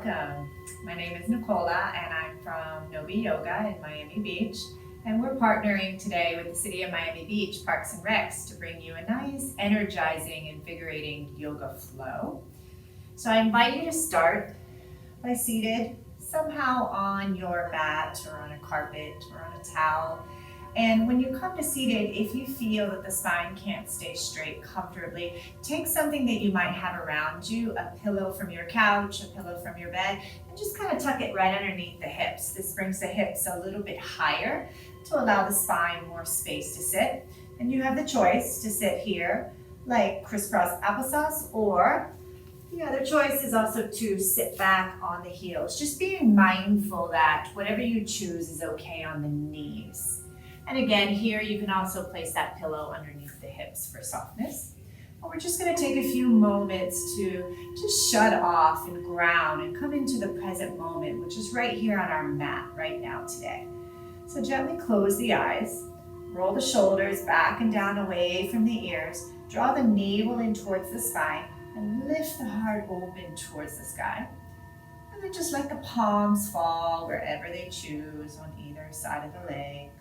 welcome. My name is Nicola and I'm from Nobi Yoga in Miami Beach. And we're partnering today with the City of Miami Beach Parks and Recs to bring you a nice, energizing, invigorating yoga flow. So I invite you to start by seated somehow on your mat or on a carpet or on a towel. And when you come to seated, if you feel that the spine can't stay straight comfortably, take something that you might have around you, a pillow from your couch, a pillow from your bed, and just kind of tuck it right underneath the hips. This brings the hips a little bit higher to allow the spine more space to sit. And you have the choice to sit here like crisscross applesauce, or the other choice is also to sit back on the heels. Just being mindful that whatever you choose is okay on the knees. And again, here you can also place that pillow underneath the hips for softness. And we're just going to take a few moments to just shut off and ground and come into the present moment, which is right here on our mat right now today. So gently close the eyes, roll the shoulders back and down away from the ears, draw the navel in towards the spine, and lift the heart open towards the sky. And then just let the palms fall wherever they choose on either side of the legs.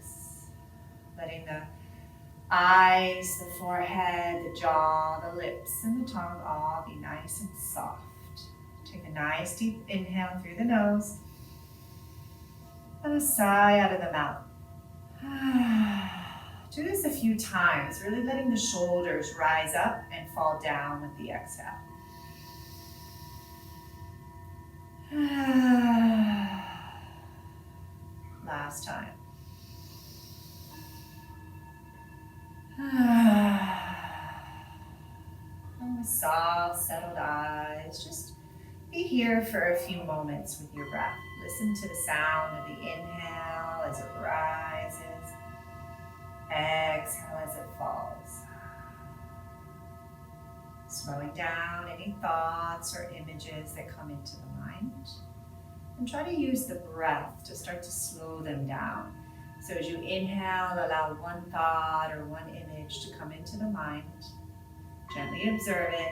Letting the eyes, the forehead, the jaw, the lips, and the tongue all be nice and soft. Take a nice deep inhale through the nose and a sigh out of the mouth. Do this a few times, really letting the shoulders rise up and fall down with the exhale. Last time. And with soft, settled eyes, just be here for a few moments with your breath. Listen to the sound of the inhale as it rises, exhale as it falls. Slowing down any thoughts or images that come into the mind. And try to use the breath to start to slow them down. So as you inhale, allow one thought or one image to come into the mind. Gently observe it,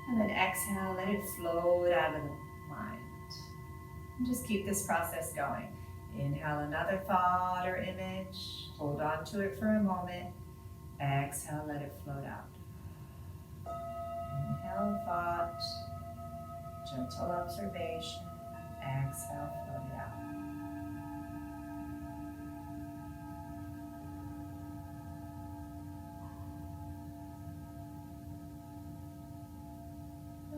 and then exhale, let it float out of the mind. And just keep this process going. Inhale another thought or image, hold on to it for a moment. Exhale, let it float out. Inhale thought, gentle observation. Exhale, float it out.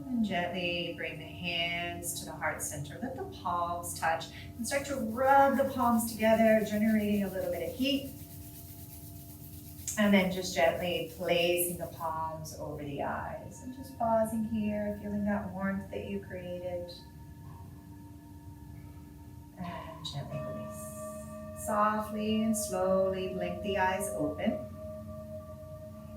And gently bring the hands to the heart center. Let the palms touch and start to rub the palms together, generating a little bit of heat. And then just gently placing the palms over the eyes and just pausing here, feeling that warmth that you created. And gently release. Softly and slowly blink the eyes open.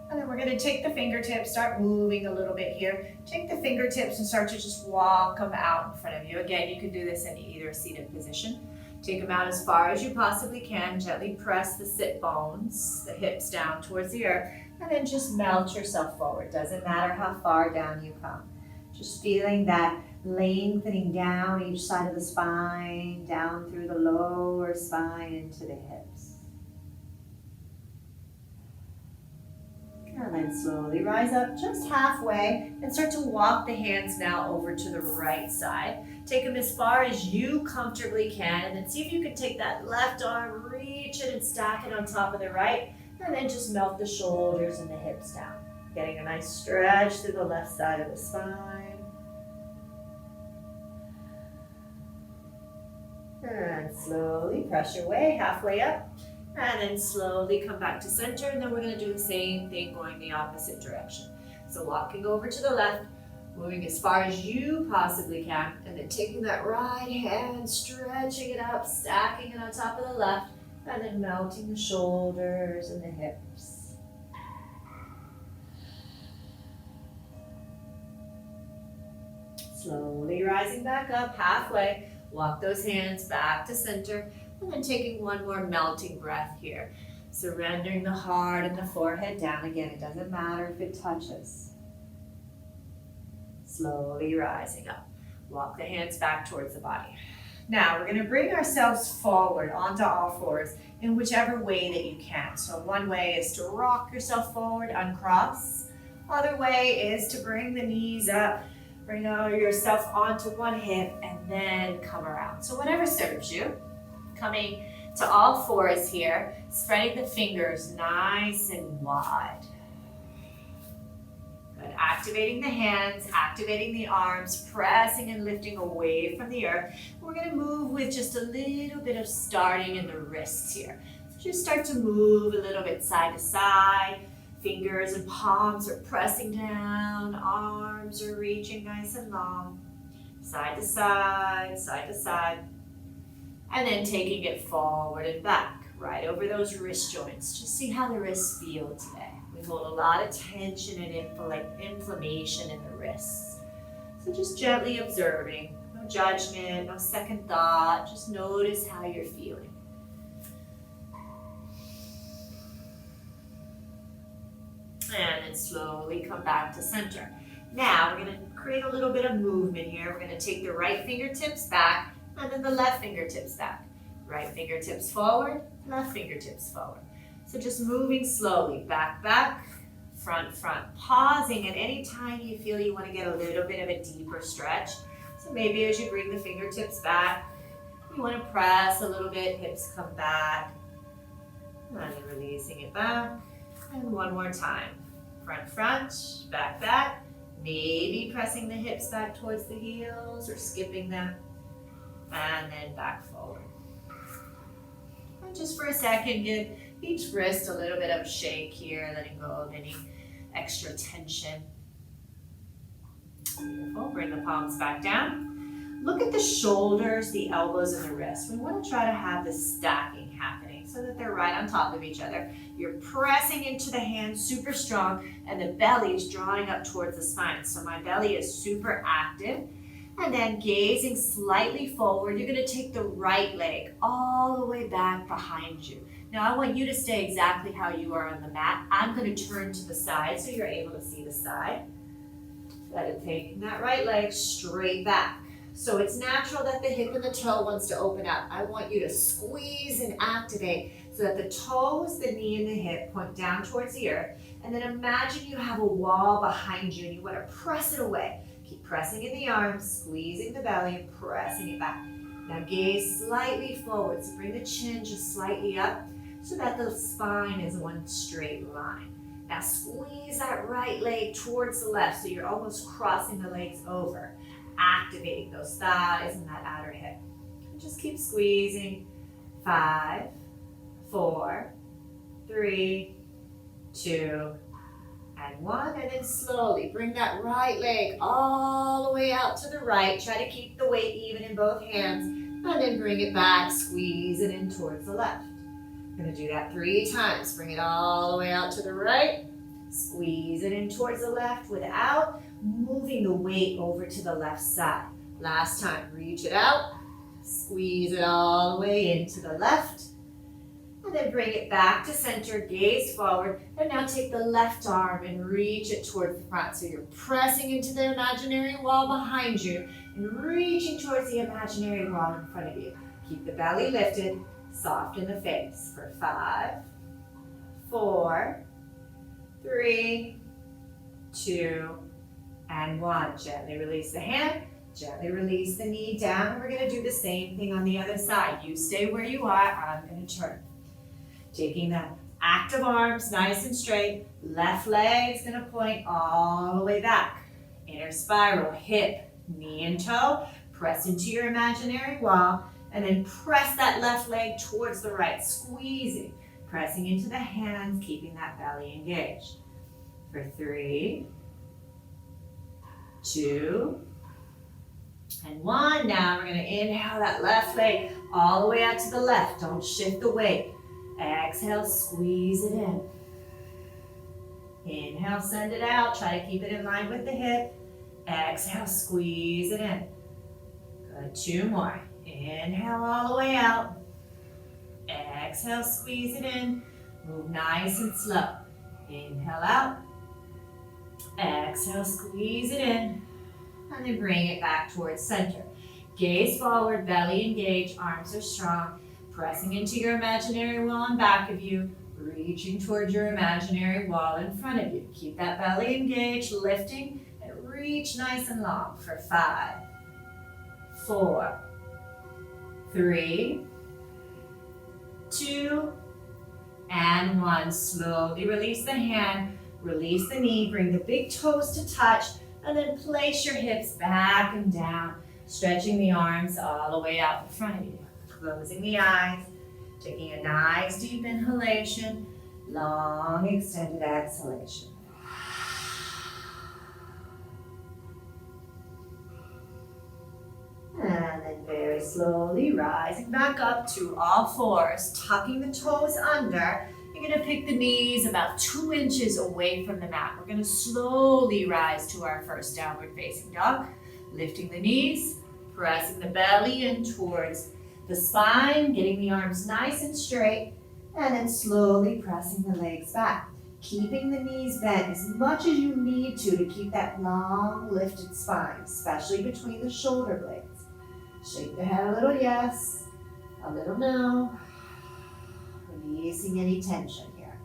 And then we're going to take the fingertips, start moving a little bit here. Take the fingertips and start to just walk them out in front of you. Again, you can do this in either seated position. Take them out as far as you possibly can. Gently press the sit bones, the hips down towards the earth, and then just melt yourself forward. Doesn't matter how far down you come. Just feeling that lengthening down each side of the spine, down through the lower spine into the hips. And then slowly rise up just halfway and start to walk the hands now over to the right side. Take them as far as you comfortably can, and then see if you can take that left arm, reach it and stack it on top of the right, and then just melt the shoulders and the hips down. Getting a nice stretch through the left side of the spine. And slowly press your way halfway up. And then slowly come back to center, and then we're going to do the same thing going the opposite direction. So walking over to the left, moving as far as you possibly can, and then taking that right hand, stretching it up, stacking it on top of the left, and then melting the shoulders and the hips. Slowly rising back up halfway, walk those hands back to center. And then taking one more melting breath here. Surrendering the heart and the forehead down again. It doesn't matter if it touches. Slowly rising up. Walk the hands back towards the body. Now, we're going to bring ourselves forward onto all fours in whichever way that you can. So one way is to rock yourself forward, uncross. Other way is to bring the knees up, bring yourself onto one hip, and then come around. So whatever serves you. Coming to all fours here, spreading the fingers nice and wide. Good. Activating the hands, activating the arms, pressing and lifting away from the earth. We're going to move with just a little bit of starting in the wrists here. So just start to move a little bit side to side. Fingers and palms are pressing down. Arms are reaching nice and long. Side to side, side to side. And then taking it forward and back, right over those wrist joints. Just see how the wrists feel today. We hold a lot of tension and inflammation in the wrists. So just gently observing, no judgment, no second thought, just notice how you're feeling. And then slowly come back to center. Now we're going to create a little bit of movement here. We're going to take the right fingertips back and then the left fingertips back. Right fingertips forward, left fingertips forward. So just moving slowly, back, back, front, front. Pausing at any time you feel you want to get a little bit of a deeper stretch. So maybe as you bring the fingertips back, you want to press a little bit, hips come back. And then releasing it back. And one more time. Front, front, back, back. Maybe pressing the hips back towards the heels or skipping them. And then back forward. And just for a second, give each wrist a little bit of a shake here, letting go of any extra tension. Beautiful. Bring the palms back down. Look at the shoulders, the elbows, and the wrists. We want to try to have this stacking happening so that they're right on top of each other. You're pressing into the hands super strong, and the belly is drawing up towards the spine. So my belly is super active. And then gazing slightly forward, you're going to take the right leg all the way back behind you. Now I want you to stay exactly how you are on the mat. I'm going to turn to the side so you're able to see the side. Taking that right leg straight back. So it's natural that the hip and the toe wants to open up. I want you to squeeze and activate so that the toes, the knee, and the hip point down towards the earth. And then imagine you have a wall behind you and you want to press it away. Keep pressing in the arms, squeezing the belly, and pressing it back. Now gaze slightly forward. So bring the chin just slightly up so that the spine is one straight line. Now squeeze that right leg towards the left so you're almost crossing the legs over. Activating those thighs and that outer hip. And just keep squeezing. 5, 4, 3, 2, and 1. And then slowly bring that right leg all the way out to the right. Try to keep the weight even in both hands. And then bring it back, squeeze it in towards the left. I'm going to do that 3 times. Bring it all the way out to the right. Squeeze it in towards the left without moving the weight over to the left side. Last time, reach it out. Squeeze it all the way into the left. And then bring it back to center, gaze forward. And now take the left arm and reach it towards the front. So you're pressing into the imaginary wall behind you and reaching towards the imaginary wall in front of you. Keep the belly lifted. Soft in the face for 5, 4, 3, 2, and 1. Gently release the hand, gently release the knee down, and we're going to do the same thing on the other side. You stay where you are, I'm going to turn. Taking the active arms nice and straight, left leg is going to point all the way back. Inner spiral, hip, knee and toe, press into your imaginary wall. And then press that left leg towards the right, squeezing, pressing into the hands, keeping that belly engaged. For 3, 2, and 1. Now we're going to inhale that left leg all the way out to the left. Don't shift the weight. Exhale, squeeze it in. Inhale, send it out. Try to keep it in line with the hip. Exhale, squeeze it in. Good. 2 more. Inhale all the way out. Exhale, squeeze it in. Move nice and slow. Inhale out. Exhale, squeeze it in. and then bring it back towards center. Gaze forward, belly engaged, arms are strong, pressing into your imaginary wall in back of you, reaching towards your imaginary wall in front of you. Keep that belly engaged, lifting, and reach nice and long for 5, 4, 3, 2, and 1. Slowly release the hand, release the knee, bring the big toes to touch, and then place your hips back and down, stretching the arms all the way out in front of you. Closing the eyes, taking a nice deep inhalation, long extended exhalation. And then very slowly rising back up to all fours, tucking the toes under. You're gonna pick the knees about 2 inches away from the mat. We're gonna slowly rise to our first downward facing dog, lifting the knees, pressing the belly in towards the spine, getting the arms nice and straight, and then slowly pressing the legs back. Keeping the knees bent as much as you need to keep that long lifted spine, especially between the shoulder blades. Shake the head a little yes, a little no. Releasing any tension here.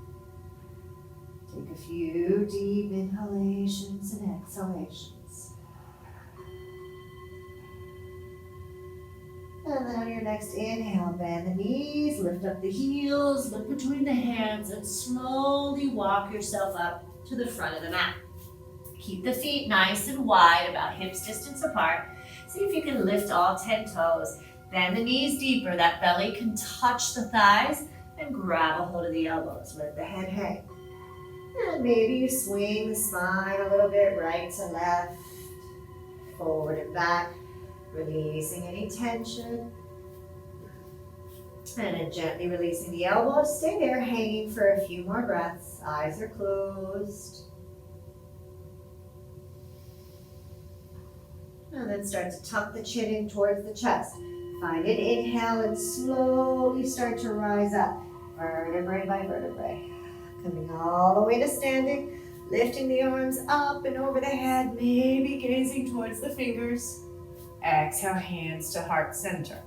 Take a few deep inhalations and exhalations. And then on your next inhale, bend the knees, lift up the heels, look between the hands, and slowly walk yourself up to the front of the mat. Keep the feet nice and wide, about hips distance apart. See if you can lift all 10 toes. Bend the knees deeper, that belly can touch the thighs, and grab a hold of the elbows. Let the head hang. And maybe you swing the spine a little bit, right to left, forward and back, releasing any tension. And then gently releasing the elbows. Stay there, hanging for a few more breaths. Eyes are closed. And then start to tuck the chin in towards the chest. Find an inhale and slowly start to rise up, vertebrae by vertebrae. Coming all the way to standing, lifting the arms up and over the head, maybe gazing towards the fingers. Exhale, hands to heart center.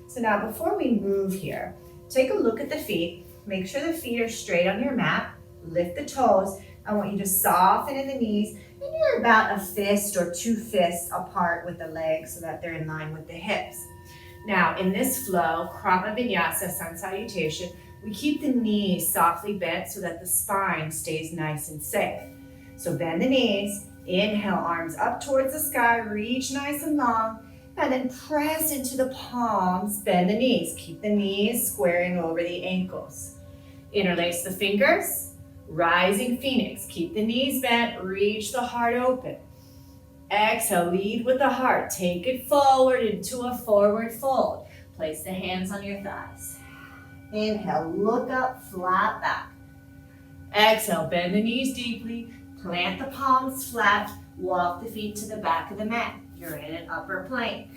So now before we move here, take a look at the feet. Make sure the feet are straight on your mat. Lift the toes. I want you to soften in the knees. And you're about a fist or 2 fists apart with the legs so that they're in line with the hips. Now, in this flow, Krama Vinyasa, sun salutation, we keep the knees softly bent so that the spine stays nice and safe. So bend the knees, inhale, arms up towards the sky, reach nice and long, and then press into the palms, bend the knees. Keep the knees squaring over the ankles. Interlace the fingers. Rising Phoenix, keep the knees bent, reach the heart open. Exhale, lead with the heart. Take it forward into a forward fold. Place the hands on your thighs. Inhale, look up, flat back. Exhale, bend the knees deeply, plant the palms flat, walk the feet to the back of the mat. You're in an upper plank.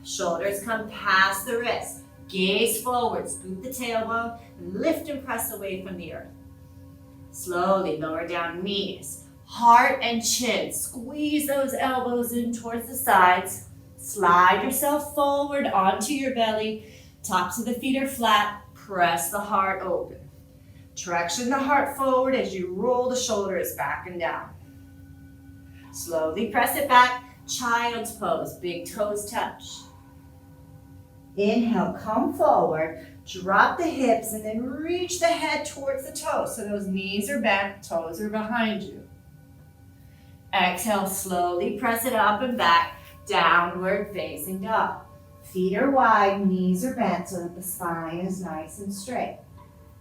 Shoulders come past the wrists. Gaze forward, scoop the tailbone, and lift and press away from the earth. Slowly lower down knees, heart and chin. Squeeze those elbows in towards the sides. Slide yourself forward onto your belly. Tops of the feet are flat. Press the heart open. Traction the heart forward as you roll the shoulders back and down. Slowly press it back. Child's pose, big toes touch. Inhale, come forward. Drop the hips and then reach the head towards the toes. So those knees are bent, toes are behind you. Exhale, slowly press it up and back, downward facing dog. Feet are wide, knees are bent so that the spine is nice and straight.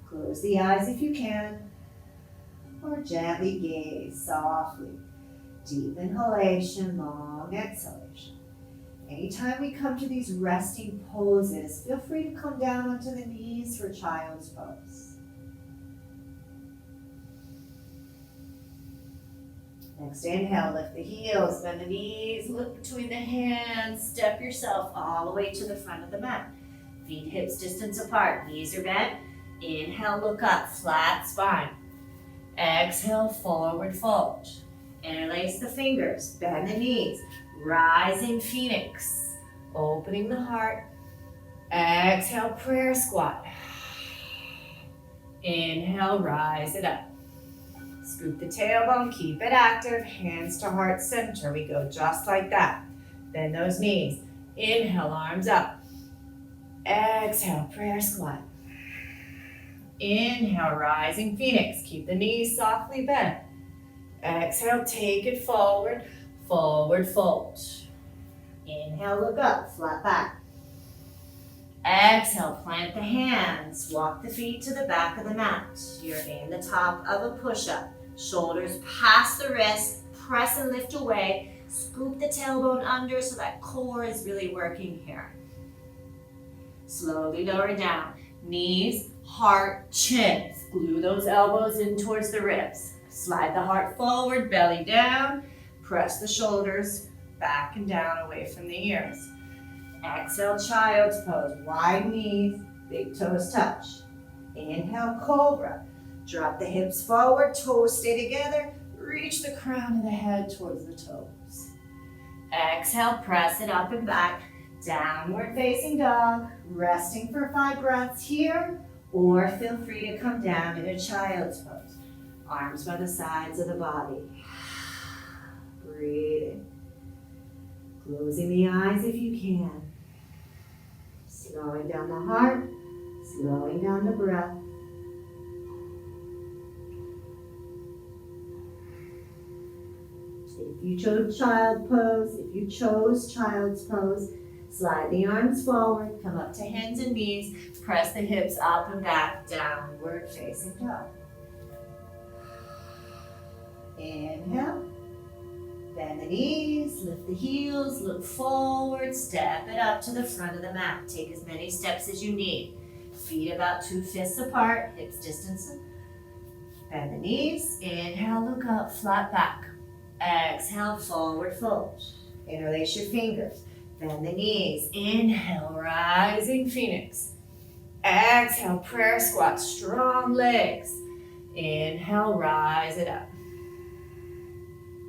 Close the eyes if you can, or gently gaze softly. Deep inhalation, long exhalation. Anytime we come to these resting poses, feel free to come down onto the knees for child's pose. Next inhale, lift the heels, bend the knees, look between the hands, step yourself all the way to the front of the mat. Feet hips distance apart, knees are bent. Inhale, look up, flat spine. Exhale, forward fold. Interlace the fingers, bend the knees. Rising Phoenix. Opening the heart. Exhale, prayer squat. Inhale, rise it up. Scoop the tailbone, keep it active. Hands to heart center. We go just like that. Bend those knees. Inhale, arms up. Exhale, prayer squat. Inhale, rising phoenix. Keep the knees softly bent. Exhale, take it forward. Forward fold. Inhale, look up, flat back. Exhale, plant the hands. Walk the feet to the back of the mat. You're in the top of a push-up. Shoulders past the wrist. Press and lift away. Scoop the tailbone under so that core is really working here. Slowly lower down. Knees, heart, chin. Glue those elbows in towards the ribs. Slide the heart forward, belly down. Press the shoulders back and down away from the ears. Exhale, child's pose. Wide knees, big toes touch. Inhale, cobra. Drop the hips forward, toes stay together. Reach the crown of the head towards the toes. Exhale, press it up and back. Downward facing dog. Resting for 5 breaths here, or feel free to come down in a child's pose. Arms by the sides of the body. Breathing. Closing the eyes if you can. Slowing down the heart, slowing down the breath. If you chose child's pose, slide the arms forward, come up to hands and knees, press the hips up and back, downward facing dog. Inhale, bend the knees, lift the heels, look forward, step it up to the front of the mat. Take as many steps as you need. Feet about 2 fists apart, hips distance. Bend the knees, inhale, look up, flat back. Exhale, forward fold. Interlace your fingers. Bend the knees. Inhale, rising phoenix. Exhale, prayer squat, strong legs. Inhale, rise it up.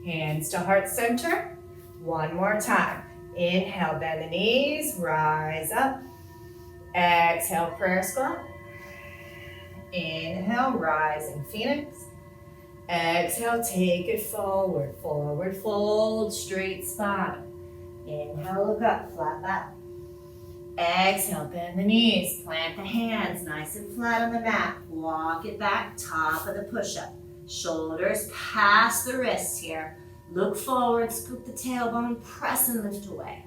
Hands to heart center. One more time. Inhale, bend the knees, rise up. Exhale, prayer squat. Inhale, rising phoenix. Exhale, take it forward. Forward fold, straight spine. Inhale, look up, flat back. Exhale, bend the knees, plant the hands nice and flat on the mat. Walk it back, top of the push-up. Shoulders past the wrists here. Look forward, scoop the tailbone, press and lift away.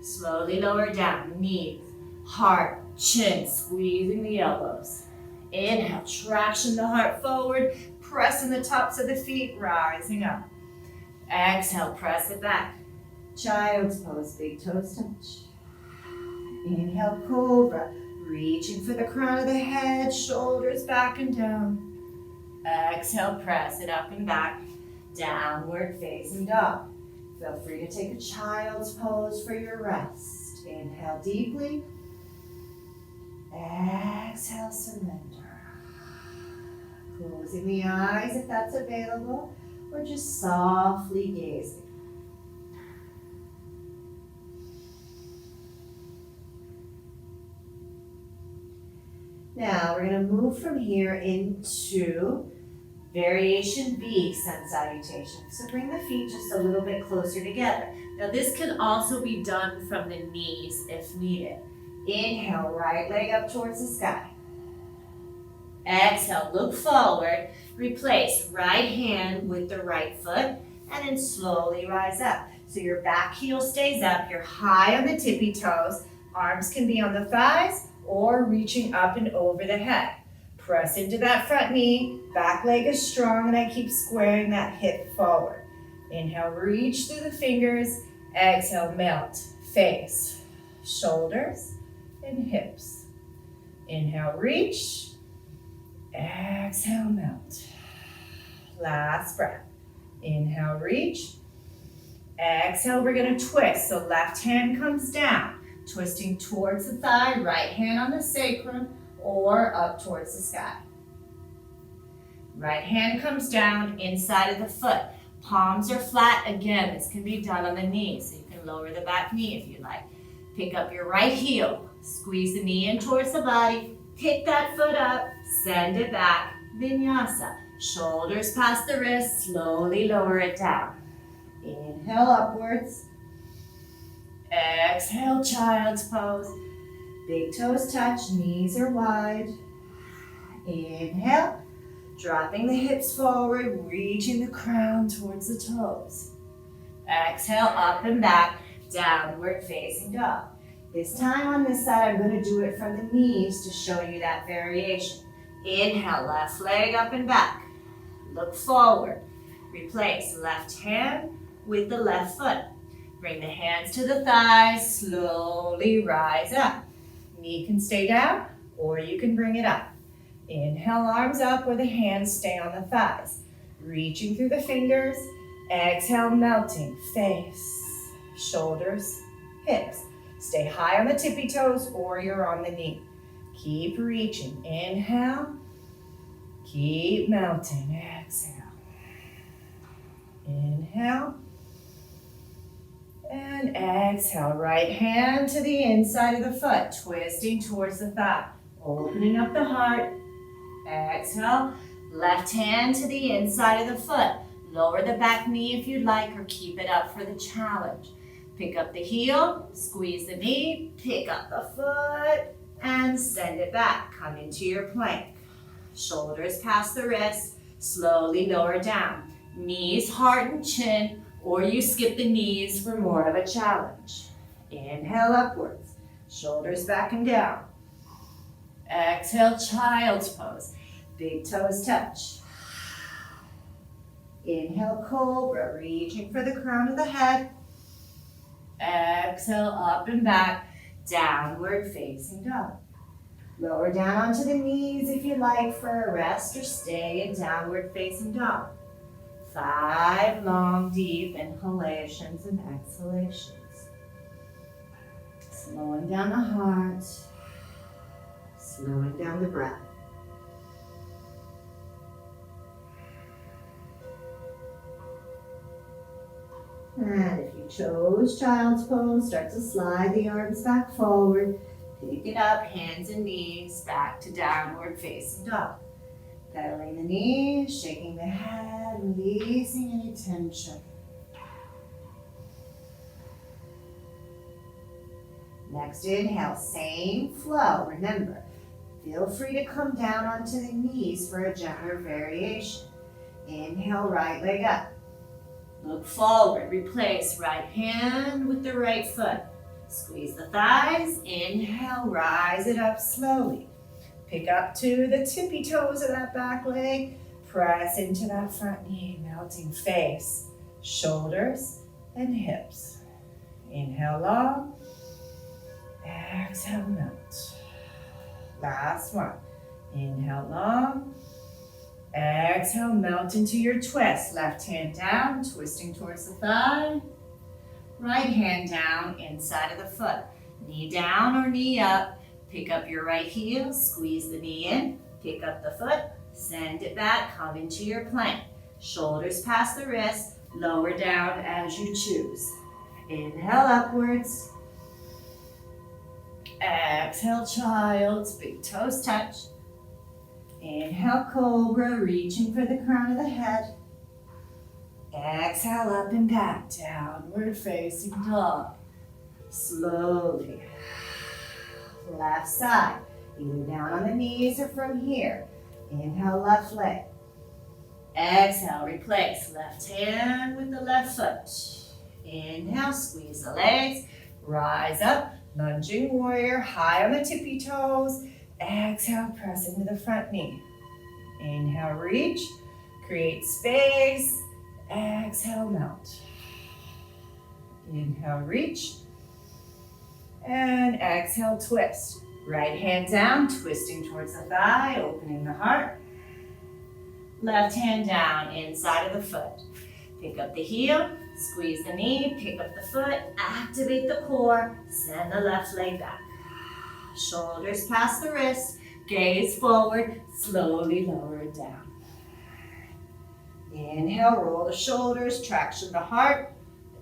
Slowly lower down, knees, heart, chin, squeezing the elbows. Inhale, traction the heart forward, pressing the tops of the feet, rising up. Exhale, press it back. Child's pose, big toes touch. Inhale, cobra. Reaching for the crown of the head, shoulders back and down. Exhale, press it up and back. Downward facing dog. Feel free to take a child's pose for your rest. Inhale deeply. Exhale, surrender. Closing the eyes if that's available, or just softly gazing. Now we're going to move from here into variation B, sun salutation. So bring the feet just a little bit closer together. Now this can also be done from the knees if needed. Inhale, right leg up towards the sky. Exhale, look forward. Replace right hand with the right foot and then slowly rise up. So your back heel stays up, you're high on the tippy toes. Arms can be on the thighs or reaching up and over the head. Press into that front knee, back leg is strong, and I keep squaring that hip forward. Inhale, reach through the fingers. Exhale, melt, face, shoulders, and hips. Inhale, reach. Exhale, melt. Last breath. Inhale, reach. Exhale, we're gonna twist. So left hand comes down, twisting towards the thigh, right hand on the sacrum, or up towards the sky. Right hand comes down inside of the foot. Palms are flat. Again, this can be done on the knees, so you can lower the back knee if you like. Pick up your right heel. Squeeze the knee in towards the body. Pick that foot up. Send it back. Vinyasa. Shoulders past the wrists. Slowly lower it down. Inhale upwards. Exhale, child's pose. Big toes touch, knees are wide. Inhale, dropping the hips forward, reaching the crown towards the toes. Exhale, up and back, downward facing dog. This time on this side, I'm going to do it from the knees to show you that variation. Inhale, left leg up and back. Look forward. Replace left hand with the left foot. Bring the hands to the thighs, slowly rise up. Knee can stay down, or you can bring it up. Inhale, arms up where the hands stay on the thighs. Reaching through the fingers. Exhale, melting, face, shoulders, hips. Stay high on the tippy toes, or you're on the knee. Keep reaching. Inhale. Keep melting. Exhale. Inhale. And exhale. Right hand to the inside of the foot, twisting towards the thigh. Opening up the heart. Exhale. Left hand to the inside of the foot. Lower the back knee if you'd like, or keep it up for the challenge. Pick up the heel, squeeze the knee, pick up the foot, and send it back. Come into your plank. Shoulders past the wrists, slowly lower down. Knees, heart, and chin, or you skip the knees for more of a challenge. Inhale upwards, shoulders back and down. Exhale, child's pose. Big toes touch. Inhale, cobra, reaching for the crown of the head. Exhale, up and back, downward facing dog. Lower down onto the knees if you like for a rest, or stay in downward facing dog. 5 long, deep inhalations and exhalations. Slowing down the heart, slowing down the breath. And if you chose child's pose, start to slide the arms back forward. Pick it up, hands and knees, back to downward facing dog. Pedaling the knees, shaking the head, releasing any tension. Next inhale, same flow. Remember, feel free to come down onto the knees for a gentler variation. Inhale, right leg up. Look forward, replace right hand with the right foot. Squeeze the thighs, inhale, rise it up slowly. Pick up to the tippy toes of that back leg, press into that front knee, melting face, shoulders, and hips. Inhale long, exhale melt. Last one, inhale long, exhale, melt into your twist. Left hand down, twisting towards the thigh. Right hand down, inside of the foot. Knee down or knee up. Pick up your right heel, squeeze the knee in. Pick up the foot, send it back, come into your plank. Shoulders past the wrist, lower down as you choose. Inhale upwards. Exhale, child's, big toes touch. Inhale, cobra, reaching for the crown of the head. Exhale, up and back, downward facing dog. Slowly. Left side, either down on the knees or from here. Inhale, left leg. Exhale, replace left hand with the left foot. Inhale, squeeze the legs, rise up, lunging warrior, high on the tippy toes. Exhale, press into the front knee. Inhale, reach, create space. Exhale, melt. Inhale, reach. And exhale, twist. Right hand down, twisting towards the thigh, opening the heart. Left hand down, inside of the foot. Pick up the heel, squeeze the knee, pick up the foot, activate the core, send the left leg back. Shoulders past the wrist, gaze forward, slowly lower it down. Inhale, roll the shoulders, traction the heart.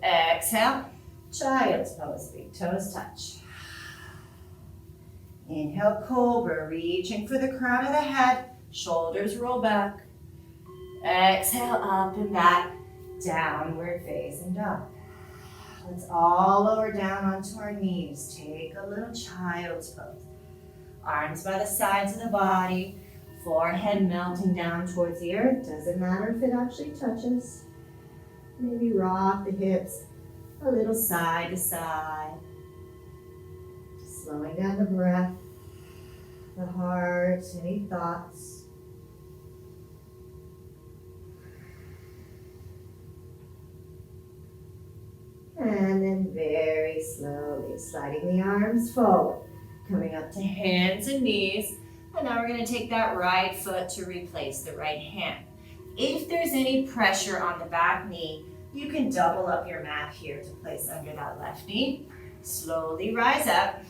Exhale, child's pose, big toes touch. Inhale, cobra, reaching for the crown of the head, shoulders roll back. Exhale, up and back, downward facing dog. Let's all lower down onto our knees. Take a little child's pose. Arms by the sides of the body, forehead melting down towards the earth. Doesn't matter if it actually touches. Maybe rock the hips a little side to side. Slowing down the breath, the heart, any thoughts. And then very slowly sliding the arms forward, coming up to hands and knees. And now we're going to take that right foot to replace the right hand. If there's any pressure on the back knee, you can double up your mat here to place under that left knee. Slowly rise up.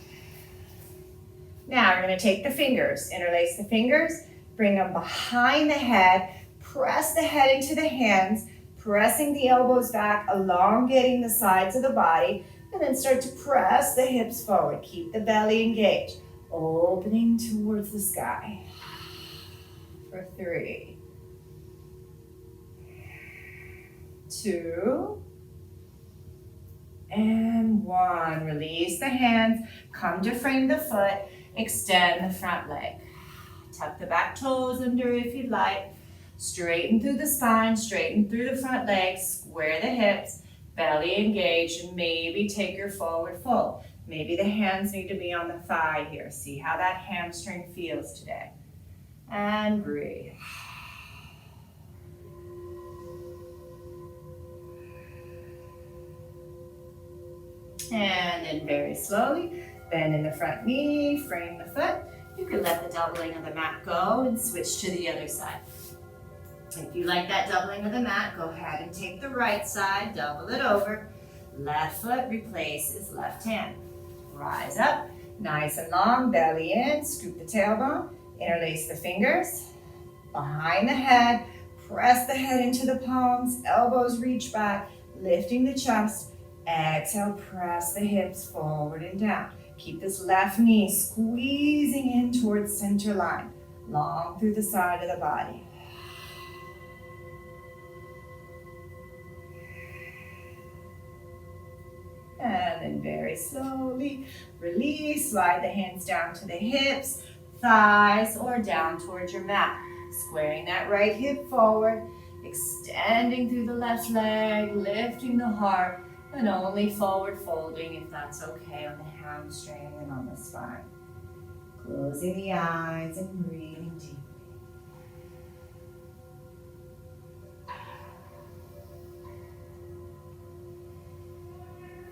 Now we're going to take the fingers, interlace the fingers, bring them behind the head, press the head into the hands, pressing the elbows back, elongating the sides of the body, and then start to press the hips forward. Keep the belly engaged, opening towards the sky. For 3, 2, and 1. Release the hands, come to frame the foot, extend the front leg. Tuck the back toes under if you'd like. Straighten through the spine, straighten through the front legs, square the hips, belly engaged, and maybe take your forward fold. Maybe the hands need to be on the thigh here. See how that hamstring feels today. And breathe. And then very slowly, bend in the front knee, frame the foot. You can let the doubling of the mat go and switch to the other side. If you like that doubling of the mat, go ahead and take the right side, double it over. Left foot replaces left hand. Rise up, nice and long, belly in, scoop the tailbone, interlace the fingers, behind the head, press the head into the palms, elbows reach back, lifting the chest. Exhale, press the hips forward and down. Keep this left knee squeezing in towards center line, long through the side of the body. And then very slowly release, slide the hands down to the hips, thighs, or down towards your mat. Squaring that right hip forward, extending through the left leg, lifting the heart, and only forward folding if that's okay on the hamstring and on the spine. Closing the eyes and breathing deeply.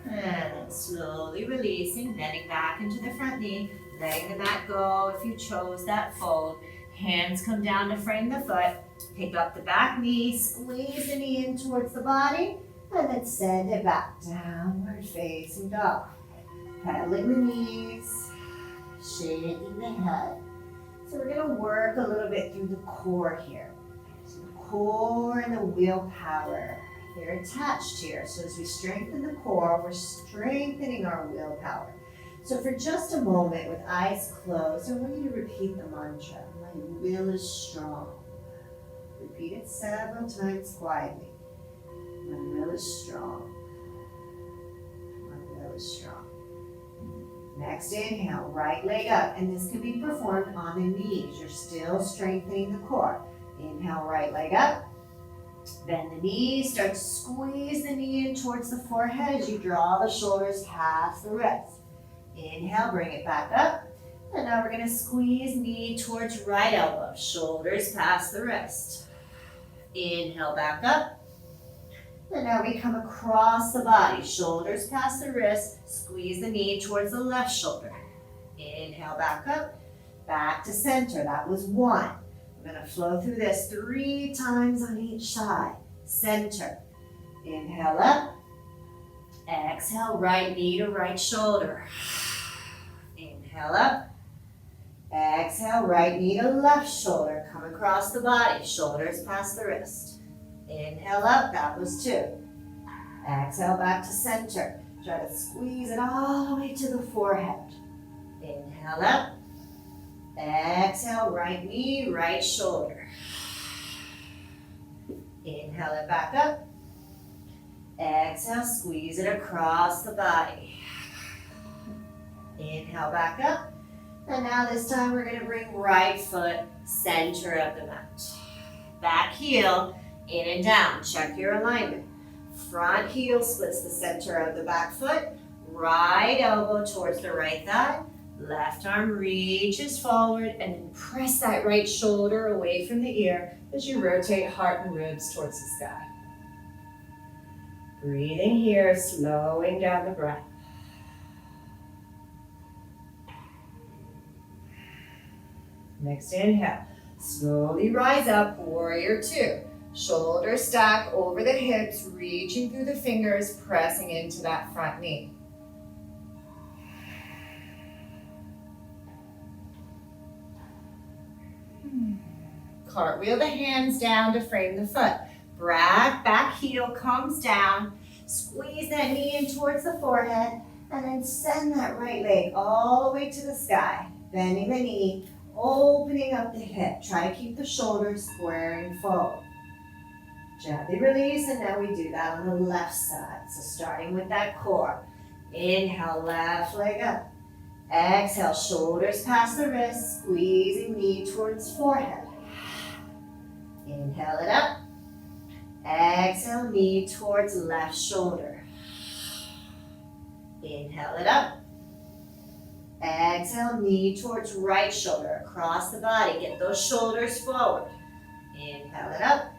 And then slowly releasing, bending back into the front knee, letting the mat go if you chose that fold. Hands come down to frame the foot. Pick up the back knee, squeeze the knee in towards the body, and then send it back, downward facing dog. Pedaling the knees, shaking the head. So we're gonna work a little bit through the core here. So the core and the willpower, they're attached here. So as we strengthen the core, we're strengthening our willpower. So for just a moment, with eyes closed, I want you to repeat the mantra. My will is strong. Repeat it several times quietly. My will is strong. My will is strong. Next inhale, right leg up. And this can be performed on the knees. You're still strengthening the core. Inhale, right leg up. Bend the knees. Start to squeeze the knee in towards the forehead as you draw the shoulders past the wrist. Inhale, bring it back up. And now we're going to squeeze knee towards right elbow. Shoulders past the wrist. Inhale, back up. And now we come across the body, shoulders past the wrist, squeeze the knee towards the left shoulder. Inhale, back up, back to center. That was 1. We're gonna flow through this 3 times on each side. Center. Inhale up. Exhale, right knee to right shoulder. Inhale up. Exhale, right knee to left shoulder. Come across the body, shoulders past the wrist. Inhale up, that was 2. Exhale back to center. Try to squeeze it all the way to the forehead. Inhale up. Exhale, right knee, right shoulder. Inhale it back up. Exhale, squeeze it across the body. Inhale back up. And now this time we're going to bring right foot center of the mat. Back heel, in and down. Check your alignment. Front heel splits the center of the back foot. Right elbow towards the right thigh. Left arm reaches forward and then press that right shoulder away from the ear as you rotate heart and ribs towards the sky. Breathing here, slowing down the breath. Next inhale, slowly rise up, warrior 2. Shoulders stack over the hips, reaching through the fingers, pressing into that front knee. Cartwheel the hands down to frame the foot. Back heel comes down. Squeeze that knee in towards the forehead and then send that right leg all the way to the sky. Bending the knee, opening up the hip. Try to keep the shoulders squaring forward. Gently release, and now we do that on the left side. So starting with that core. Inhale, left leg up. Exhale, shoulders past the wrist, squeezing knee towards forehead. Inhale it up. Exhale, knee towards left shoulder. Inhale it up. Exhale, knee towards right shoulder, across the body. Get those shoulders forward. Inhale it up.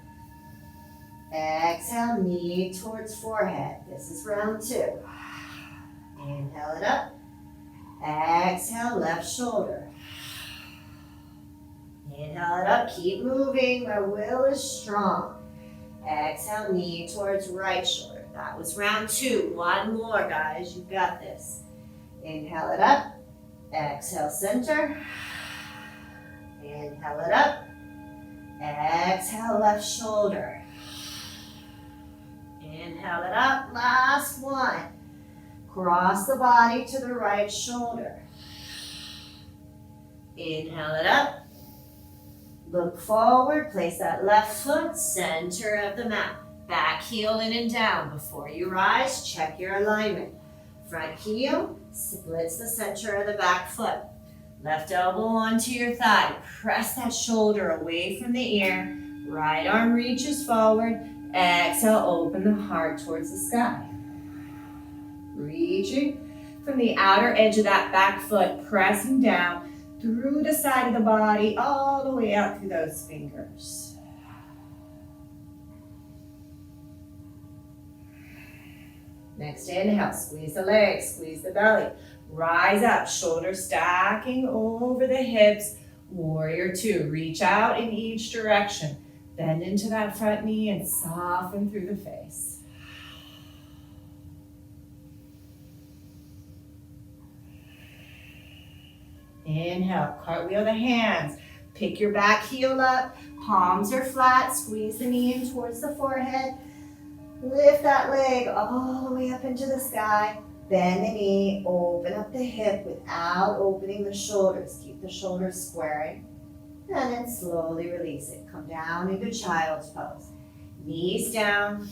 Exhale, knee towards forehead. This is round 2. Inhale it up. Exhale, left shoulder. Inhale it up, keep moving. My will is strong. Exhale, knee towards right shoulder. That was round 2. One more, guys. You got this. Inhale it up. Exhale, center. Inhale it up. Exhale, left shoulder. Inhale it up. Last one. Cross the body to the right shoulder. Inhale it up. Look forward. Place that left foot center of the mat. Back heel in and down. Before you rise, check your alignment. Front heel splits the center of the back foot. Left elbow onto your thigh. Press that shoulder away from the ear. Right arm reaches forward. Exhale, open the heart towards the sky. Reaching from the outer edge of that back foot, pressing down through the side of the body, all the way out through those fingers. Next inhale, squeeze the legs, squeeze the belly. Rise up, shoulders stacking over the hips. Warrior 2, reach out in each direction. Bend into that front knee and soften through the face. Inhale, cartwheel the hands. Pick your back heel up. Palms are flat. Squeeze the knee in towards the forehead. Lift that leg all the way up into the sky. Bend the knee. Open up the hip without opening the shoulders. Keep the shoulders squaring. And then slowly release it. Come down into child's pose. Knees down.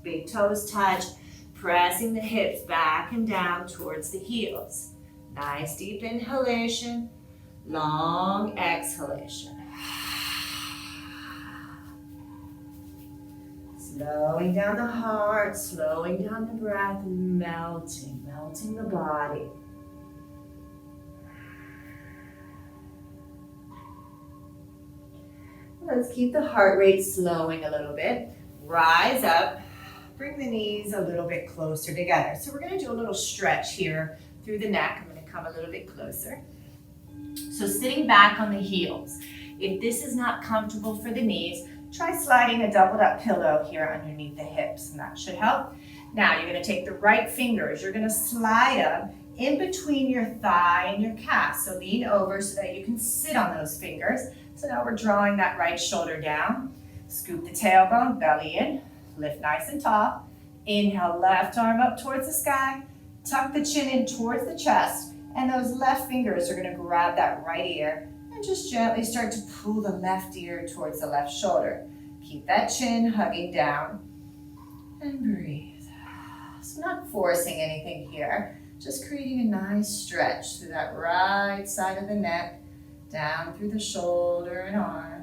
Big toes touch. Pressing the hips back and down towards the heels. Nice deep inhalation, long exhalation. Slowing down the heart, slowing down the breath, melting the body. Let's keep the heart rate slowing a little bit. Rise up, bring the knees a little bit closer together. So we're gonna do a little stretch here through the neck. I'm gonna come a little bit closer. So sitting back on the heels. If this is not comfortable for the knees, try sliding a doubled up pillow here underneath the hips, and that should help. Now you're gonna take the right fingers, you're gonna slide them in between your thigh and your calf. So lean over so that you can sit on those fingers. So now we're drawing that right shoulder down. Scoop the tailbone, belly in, lift nice and tall. Inhale, left arm up towards the sky. Tuck the chin in towards the chest, and those left fingers are gonna grab that right ear and just gently start to pull the left ear towards the left shoulder. Keep that chin hugging down and breathe. So not forcing anything here, just creating a nice stretch through that right side of the neck, down through the shoulder and arm.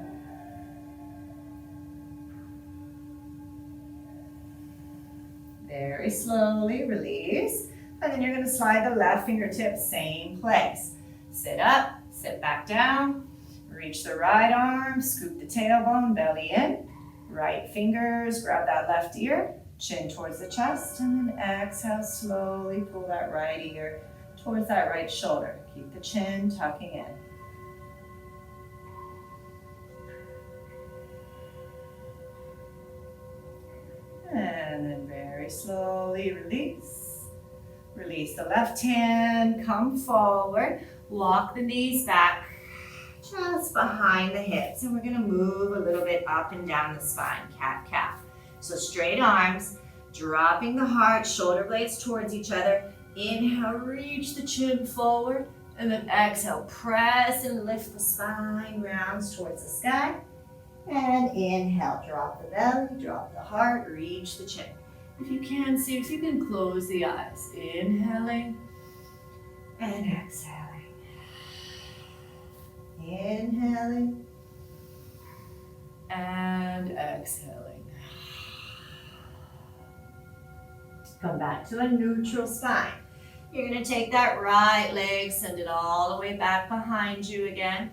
Very slowly release, and then you're gonna slide the left fingertips same place. Sit up, sit back down, reach the right arm, scoop the tailbone, belly in. Right fingers, grab that left ear, chin towards the chest, and then exhale, slowly pull that right ear towards that right shoulder. Keep the chin tucking in. And then very slowly release. Release the left hand, come forward, walk the knees back, just behind the hips. And we're gonna move a little bit up and down the spine, cat, calf. So straight arms, dropping the heart, shoulder blades towards each other. Inhale, reach the chin forward, and then exhale, press and lift the spine, rounds towards the sky. And inhale, drop the belly, drop the heart, reach the chin. If you can, see if you can close the eyes. Inhaling and exhaling. Inhaling and exhaling. Come back to a neutral spine. You're gonna take that right leg, send it all the way back behind you again.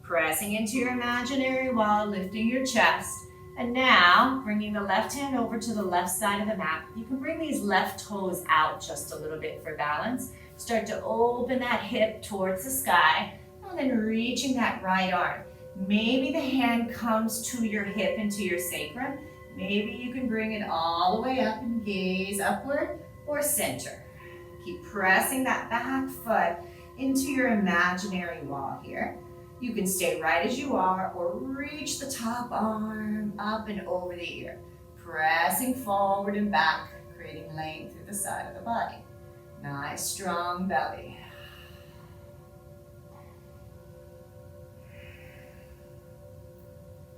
Pressing into your imaginary wall, lifting your chest. And now, bringing the left hand over to the left side of the mat. You can bring these left toes out just a little bit for balance. Start to open that hip towards the sky, and then reaching that right arm. Maybe the hand comes to your hip, into your sacrum. Maybe you can bring it all the way up and gaze upward or center. Keep pressing that back foot into your imaginary wall here. You can stay right as you are or reach the top arm up and over the ear. Pressing forward and back, creating length through the side of the body. Nice, strong belly.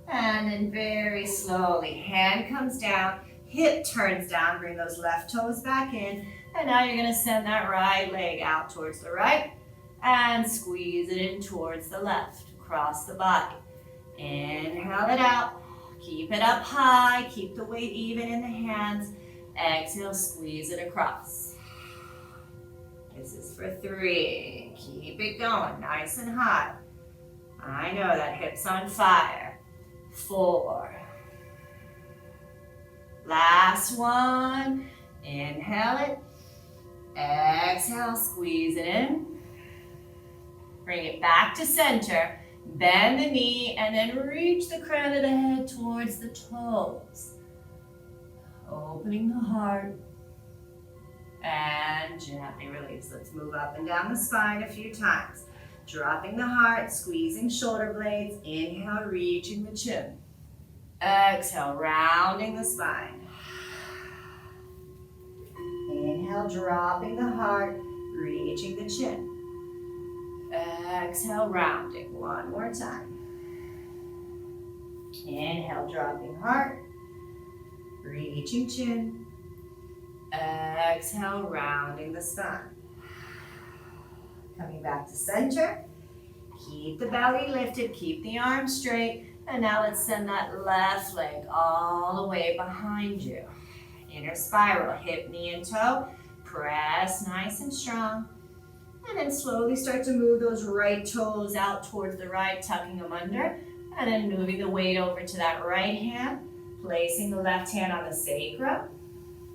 And then very slowly, hand comes down, hip turns down, bring those left toes back in. And now you're gonna send that right leg out towards the right and squeeze it in towards the left, across the body. Inhale it out, keep it up high, keep the weight even in the hands. Exhale, squeeze it across. This is for 3. Keep it going, nice and high. I know that hip's on fire. 4. Last one. Inhale it. Exhale, squeeze it in. Bring it back to center. Bend the knee and then reach the crown of the head towards the toes. Opening the heart. And gently release. Let's move up and down the spine a few times. Dropping the heart, squeezing shoulder blades. Inhale, reaching the chin. Exhale, rounding the spine. Inhale, dropping the heart, reaching the chin. Exhale, rounding. One more time. Inhale, dropping heart, reaching chin. Exhale, rounding the spine. Coming back to center. Keep the belly lifted, keep the arms straight. And now let's send that left leg all the way behind you. Inner spiral, hip, knee, and toe. Press nice and strong. And then slowly start to move those right toes out towards the right, tucking them under. And then moving the weight over to that right hand. Placing the left hand on the sacrum.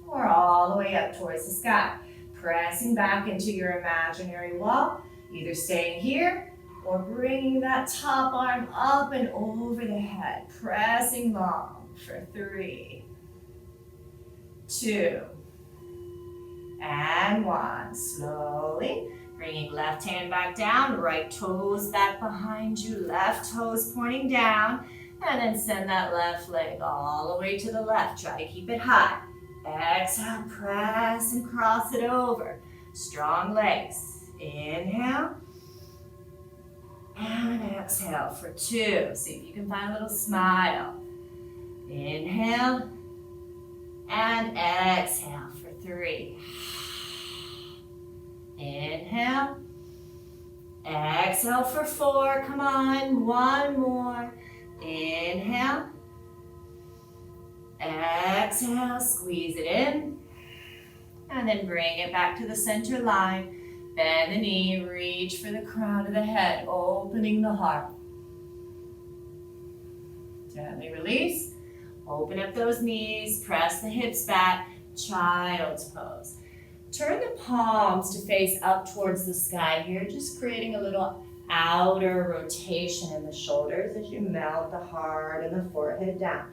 Or all the way up towards the sky. Pressing back into your imaginary wall. Either staying here or bringing that top arm up and over the head. Pressing long for 3, 2, and 1. Slowly bringing left hand back down, right toes back behind you, left toes pointing down. And then send that left leg all the way to the left. Try to keep it high. Exhale, press and cross it over. Strong legs. Inhale. And exhale for 2. See if you can find a little smile. Inhale. And exhale for 3. Inhale. Exhale for 4. Come on. 1 more. Inhale. Exhale. Squeeze it in. And then bring it back to the center line. Bend the knee. Reach for the crown of the head. Opening the heart. Gently release. Open up those knees. Press the hips back. Child's pose. Turn the palms to face up towards the sky here, just creating a little outer rotation in the shoulders as you melt the heart and the forehead down.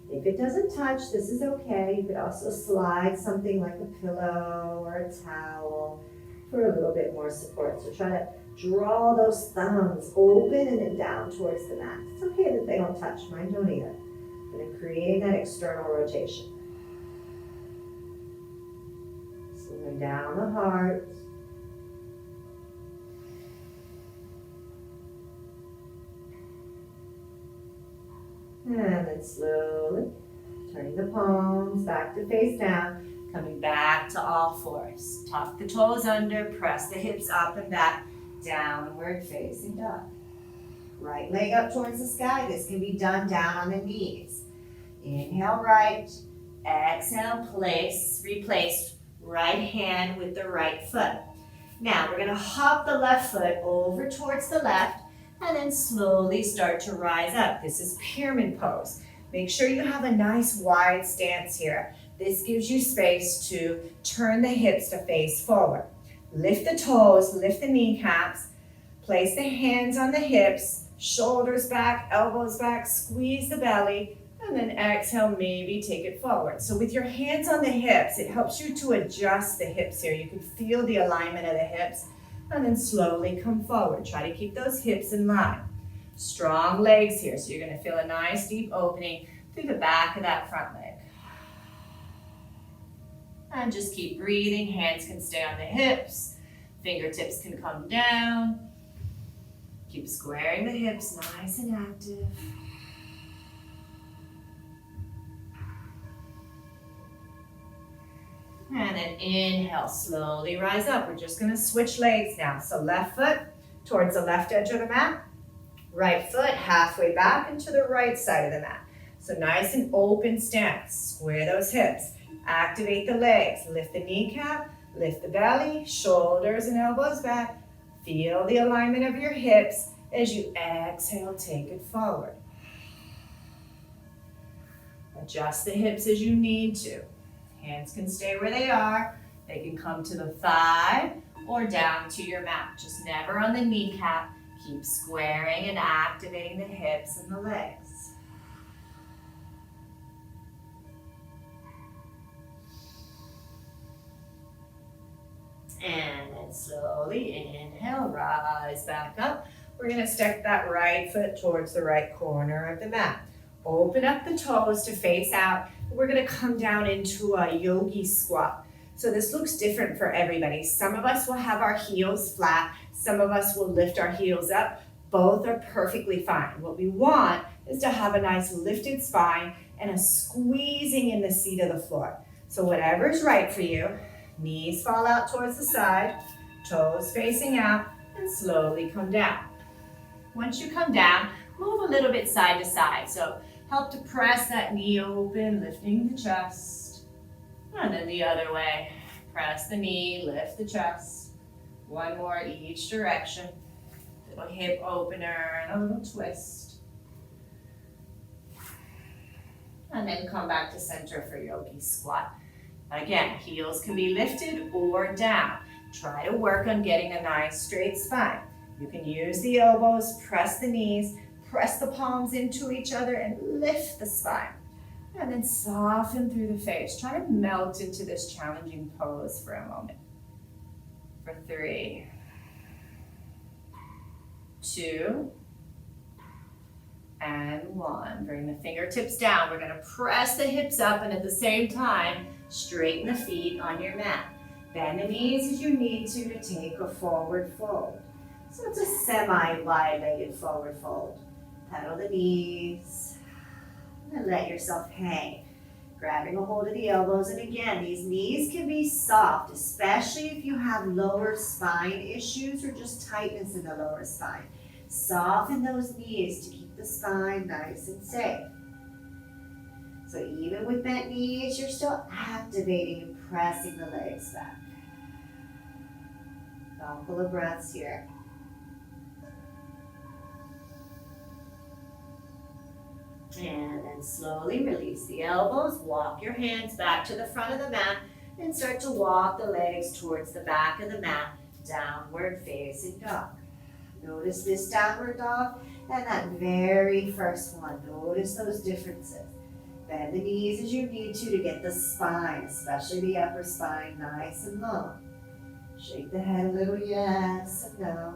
If it doesn't touch, this is okay. You could also slide something like a pillow or a towel for a little bit more support. So try to draw those thumbs open and then down towards the mat. It's okay that they don't touch. Mine don't either. But then create that external rotation. Slowing down the heart. And then slowly turning the palms back to face down, coming back to all fours. Tuck the toes under, press the hips up and back, downward facing dog. Right leg up towards the sky. This can be done down on the knees. Inhale right, exhale, replace right hand with the right foot. Now we're gonna hop the left foot over towards the left and then slowly start to rise up. This is pyramid pose. Make sure you have a nice wide stance here. This gives you space to turn the hips to face forward. Lift the toes, lift the kneecaps, place the hands on the hips, shoulders back, elbows back, squeeze the belly, and then exhale, maybe take it forward. So with your hands on the hips, it helps you to adjust the hips here. You can feel the alignment of the hips, and then slowly come forward. Try to keep those hips in line. Strong legs here, so you're gonna feel a nice deep opening through the back of that front leg. And just keep breathing. Hands can stay on the hips. Fingertips can come down. Keep squaring the hips, nice and active. And then inhale, slowly rise up. We're just gonna switch legs now. So left foot towards the left edge of the mat. Right foot halfway back and to the right side of the mat. So nice and open stance. Square those hips. Activate the legs. Lift the kneecap, lift the belly, shoulders and elbows back. Feel the alignment of your hips as you exhale, take it forward. Adjust the hips as you need to. Hands can stay where they are. They can come to the thigh or down to your mat. Just never on the kneecap. Keep squaring and activating the hips and the legs. And then slowly inhale, rise back up. We're gonna step that right foot towards the right corner of the mat. Open up the toes to face out. We're gonna come down into a Yogi Squat. So this looks different for everybody. Some of us will have our heels flat. Some of us will lift our heels up. Both are perfectly fine. What we want is to have a nice lifted spine and a squeezing in the seat of the floor. So whatever's right for you, knees fall out towards the side, toes facing out, and slowly come down. Once you come down, move a little bit side to side. So help to press that knee open, lifting the chest. And then the other way. Press the knee, lift the chest. One more each direction. Little hip opener and a little twist. And then come back to center for Yogi Squat. Again, heels can be lifted or down. Try to work on getting a nice straight spine. You can use the elbows, press the knees, press the palms into each other and lift the spine. And then soften through the face. Try to melt into this challenging pose for a moment. For 3, 2, and 1. Bring the fingertips down. We're gonna press the hips up and at the same time, straighten the feet on your mat. Bend the knees as you need to take a forward fold. So it's a semi-wide-legged forward fold. Pedal the knees and let yourself hang. Grabbing a hold of the elbows, and again, these knees can be soft, especially if you have lower spine issues or just tightness in the lower spine. Soften those knees to keep the spine nice and safe. So even with bent knees, you're still activating and pressing the legs back. Couple of breaths here. And then slowly release the elbows, walk your hands back to the front of the mat, and start to walk the legs towards the back of the mat, downward facing dog. Notice this downward dog and that very first one. Notice those differences. Bend the knees as you need to get the spine, especially the upper spine, nice and long. Shake the head a little, yes and no.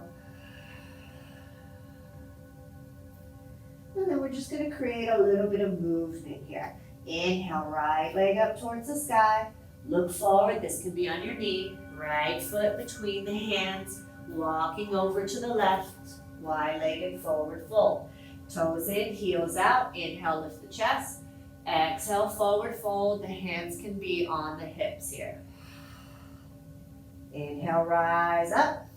And then we're just going to create a little bit of movement here. Inhale, right leg up towards the sky. Look forward. This can be on your knee. Right foot between the hands. Walking over to the left. Wide-legged forward fold. Toes in, heels out. Inhale, lift the chest. Exhale, forward fold. The hands can be on the hips here. Inhale, rise up.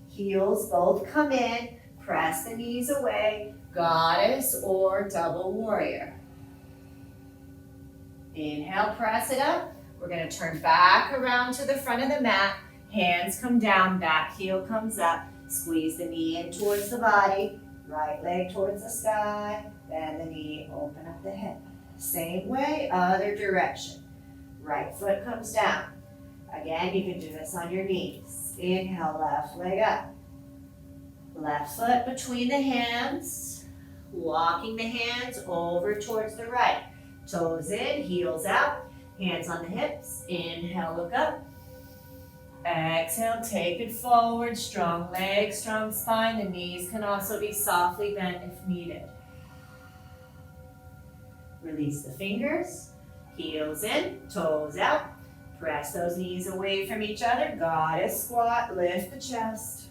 Heels both come in. Press the knees away. Goddess or double warrior. Inhale, press it up. We're going to turn back around to the front of the mat. Hands come down, back heel comes up. Squeeze the knee in towards the body. Right leg towards the sky. Bend the knee, open up the hip. Same way, other direction. Right foot comes down. Again, you can do this on your knees. Inhale, left leg up. Left foot between the hands. Walking the hands over towards the right. Toes in, heels out. Hands on the hips. Inhale, look up. Exhale, take it forward. Strong legs, strong spine. The knees can also be softly bent if needed. Release the fingers. Heels in, toes out. Press those knees away from each other. Goddess squat, lift the chest.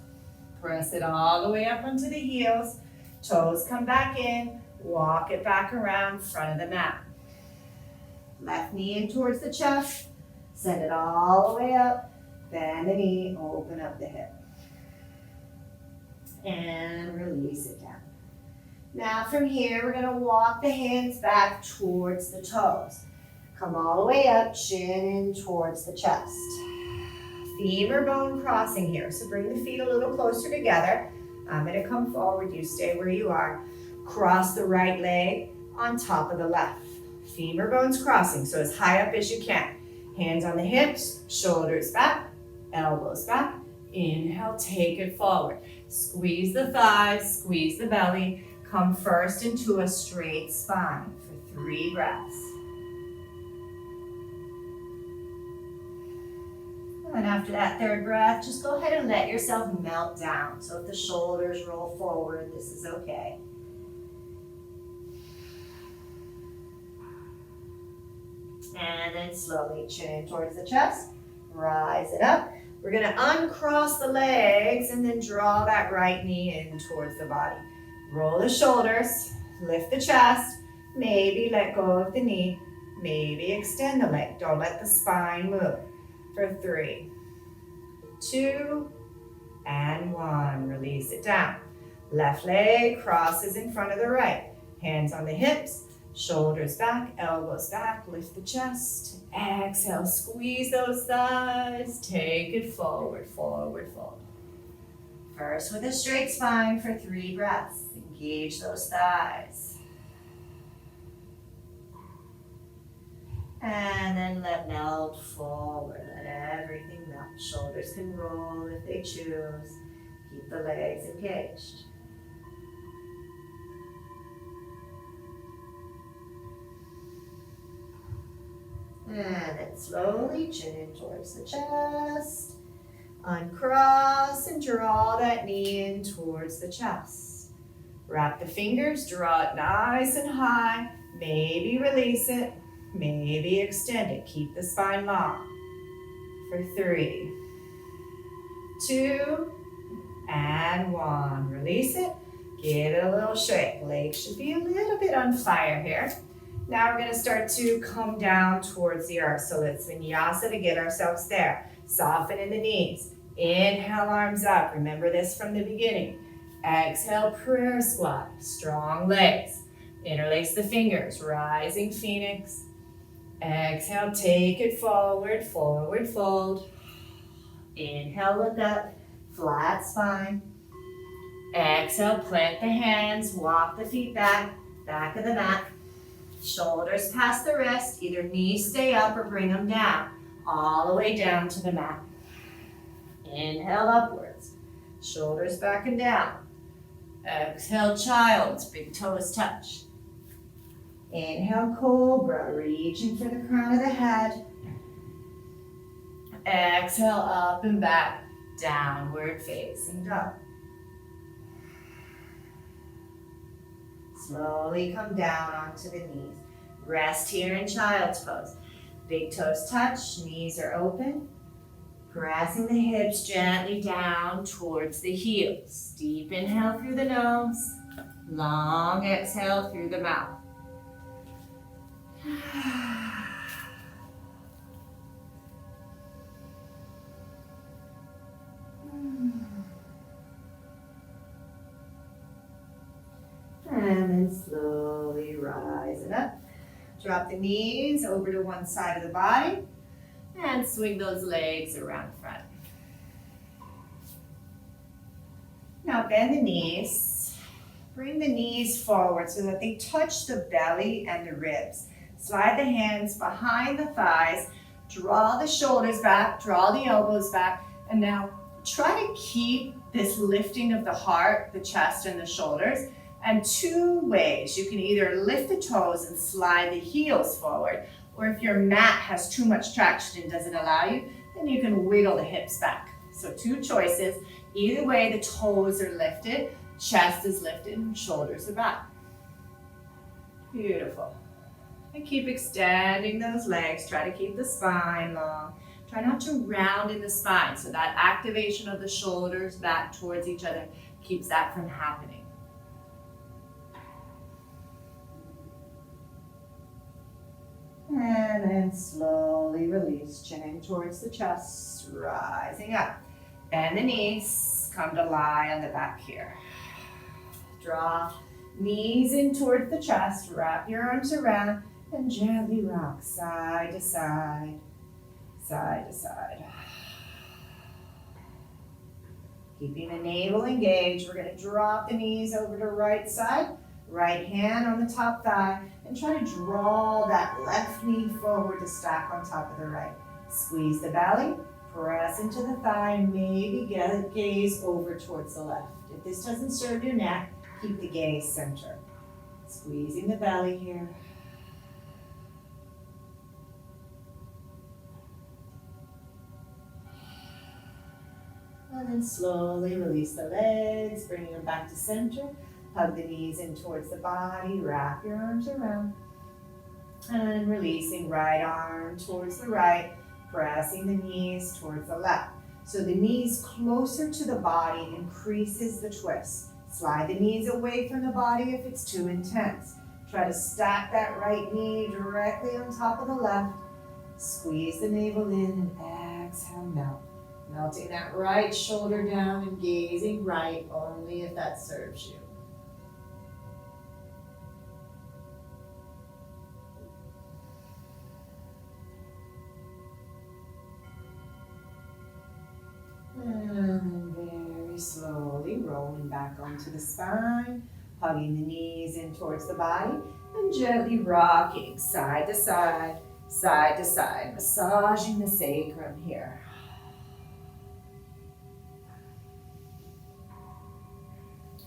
Press it all the way up onto the heels. Toes come back in. Walk it back around front of the mat. Left knee in towards the chest. Send it all the way up. Bend the knee, open up the hip. And release it down. Now from here, we're going to walk the hands back towards the toes. Come all the way up, chin in towards the chest. Femur bone crossing here. So bring the feet a little closer together. I'm going to come forward. You stay where you are. Cross the right leg on top of the left. Femur bones crossing, so as high up as you can. Hands on the hips, shoulders back, elbows back. Inhale, take it forward. Squeeze the thighs, squeeze the belly. Come first into a straight spine for 3 breaths. And after that 3rd breath, just go ahead and let yourself melt down. So if the shoulders roll forward, this is okay. And then slowly chin in towards the chest. Rise it up. We're going to uncross the legs and then draw that right knee in towards the body. Roll the shoulders, lift the chest, maybe let go of the knee, maybe extend the leg. Don't let the spine move. For 3, 2, and 1. Release it down. Left leg crosses in front of the right. Hands on the hips, shoulders back, elbows back, lift the chest. Exhale, squeeze those thighs. Take it forward, forward, forward. First with a straight spine for 3 breaths. Engage those thighs. And then let melt forward. Let everything melt. Shoulders can roll if they choose. Keep the legs engaged. And then slowly chin in towards the chest. Uncross and draw that knee in towards the chest. Wrap the fingers, draw it nice and high. Maybe release it, maybe extend it. Keep the spine long. For 3, 2, and 1. Release it. Give it a little shake. Legs should be a little bit on fire here. Now we're going to start to come down towards the earth. So let's vinyasa to get ourselves there. Soften in the knees. Inhale, arms up. Remember this from the beginning. Exhale, prayer squat. Strong legs. Interlace the fingers. Rising phoenix. Exhale, take it forward. Forward fold. Inhale, look up. Flat spine. Exhale, plant the hands. Walk the feet back. Back of the mat. Shoulders past the wrist. Either knees stay up or bring them down. All the way down to the mat. Inhale upwards. Shoulders back and down. Exhale, child's. Big toes touch. Inhale, cobra. Reaching for the crown of the head. Exhale, up and back. Downward facing dog. Slowly come down onto the knees. Rest here in child's pose. Big toes touch, knees are open. Pressing the hips gently down towards the heels. Deep inhale through the nose. Long exhale through the mouth. And then slowly rising up. Drop the knees over to one side of the body and swing those legs around front. Now bend the knees. Bring the knees forward so that they touch the belly and the ribs. Slide the hands behind the thighs. Draw the shoulders back, draw the elbows back, and now try to keep this lifting of the heart, the chest, and the shoulders. And 2 ways. You can either lift the toes and slide the heels forward, or if your mat has too much traction and doesn't allow you, then you can wiggle the hips back. So 2 choices. Either way, the toes are lifted, chest is lifted, and shoulders are back. Beautiful. And keep extending those legs. Try to keep the spine long. Try not to round in the spine, so that activation of the shoulders back towards each other keeps that from happening. And then slowly release, chin in towards the chest, rising up. Bend the knees, come to lie on the back here. Draw knees in towards the chest, wrap your arms around, and gently rock side to side, side to side. Keeping the navel engaged, we're going to drop the knees over to right side, right hand on the top thigh, and try to draw that left knee forward to stack on top of the right. Squeeze the belly, press into the thigh, and maybe get a gaze over towards the left. If this doesn't serve your neck, keep the gaze center. Squeezing the belly here. And then slowly release the legs, bringing them back to center. Hug the knees in towards the body, wrap your arms around. And releasing right arm towards the right, pressing the knees towards the left. So the knees closer to the body increases the twist. Slide the knees away from the body if it's too intense. Try to stack that right knee directly on top of the left. Squeeze the navel in and exhale, melt. Melting that right shoulder down and gazing right only if that serves you. And very slowly rolling back onto the spine, hugging the knees in towards the body, and gently rocking side to side, side to side, massaging the sacrum here.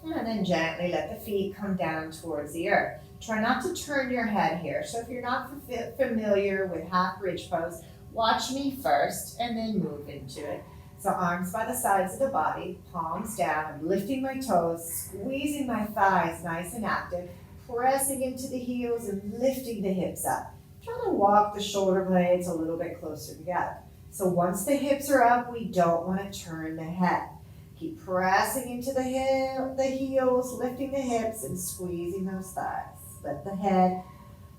And then gently let the feet come down towards the earth. Try not to turn your head here. So if you're not familiar with half bridge pose, watch me first and then move into it. So arms by the sides of the body, palms down. I'm lifting my toes, squeezing my thighs nice and active, pressing into the heels and lifting the hips up. Trying to walk the shoulder blades a little bit closer together. So once the hips are up, we don't want to turn the head. Keep pressing into the heels, lifting the hips and squeezing those thighs. Let the head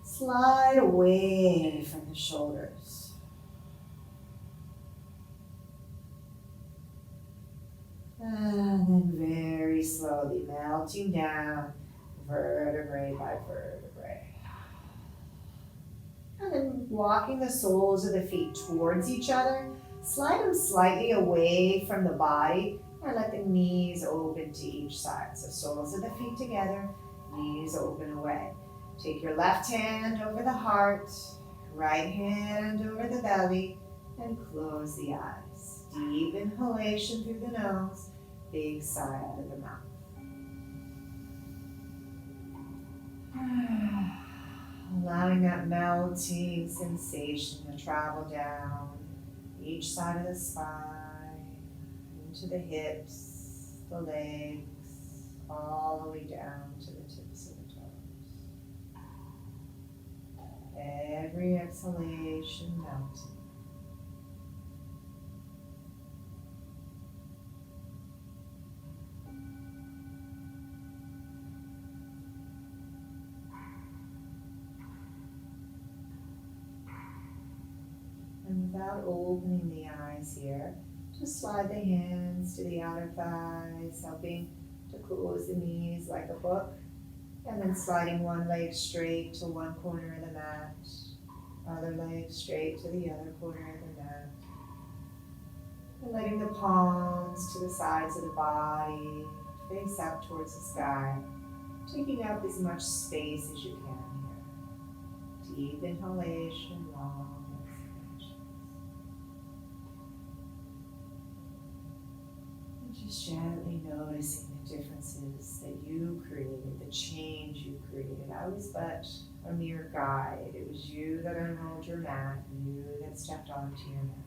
slide away from the shoulders. And then very slowly melting down, vertebrae by vertebrae. And then walking the soles of the feet towards each other, slide them slightly away from the body and let the knees open to each side. So soles of the feet together, knees open away. Take your left hand over the heart, right hand over the belly, and close the eyes. Deep inhalation through the nose, big sigh out of the mouth. Allowing that melting sensation to travel down each side of the spine, into the hips, the legs, all the way down to the tips of the toes. Every exhalation melting. And without opening the eyes here, just slide the hands to the outer thighs, helping to close the knees like a book. And then sliding one leg straight to one corner of the mat, other leg straight to the other corner of the mat. And letting the palms to the sides of the body face up towards the sky, taking up as much space as you can here. Deep inhalation, long exhalation. And just gently noticing the differences that you created, the change you created. I was but a mere guide. It was you that unrolled your mat, you that stepped onto your mat.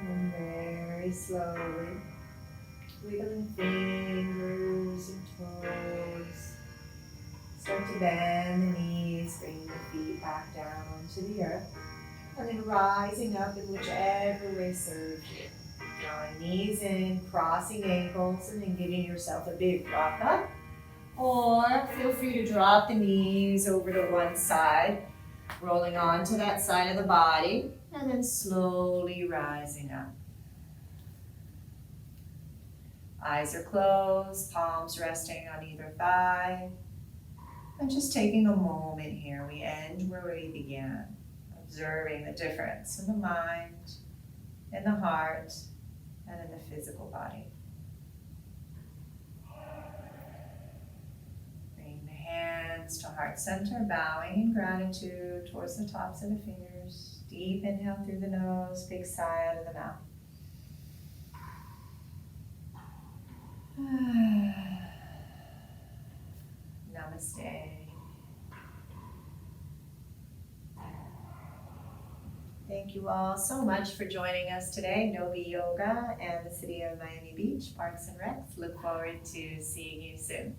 And very slowly, wiggling fingers and toes. Start to bend the knees, bring the feet back down onto the earth. And then rising up in whichever way serves you. Drawing knees in, crossing ankles, and then giving yourself a big rock up. Or feel free to drop the knees over to one side, rolling onto that side of the body, and then slowly rising up. Eyes are closed, palms resting on either thigh. And just taking a moment here, we end where we began, observing the difference in the mind, in the heart, and in the physical body. Bring the hands to heart center, bowing in gratitude towards the tops of the fingers. Deep inhale through the nose, big sigh out of the mouth. Namaste. Thank you all so much for joining us today. Yogi Yoga and the City of Miami Beach Parks and Recs. Look forward to seeing you soon.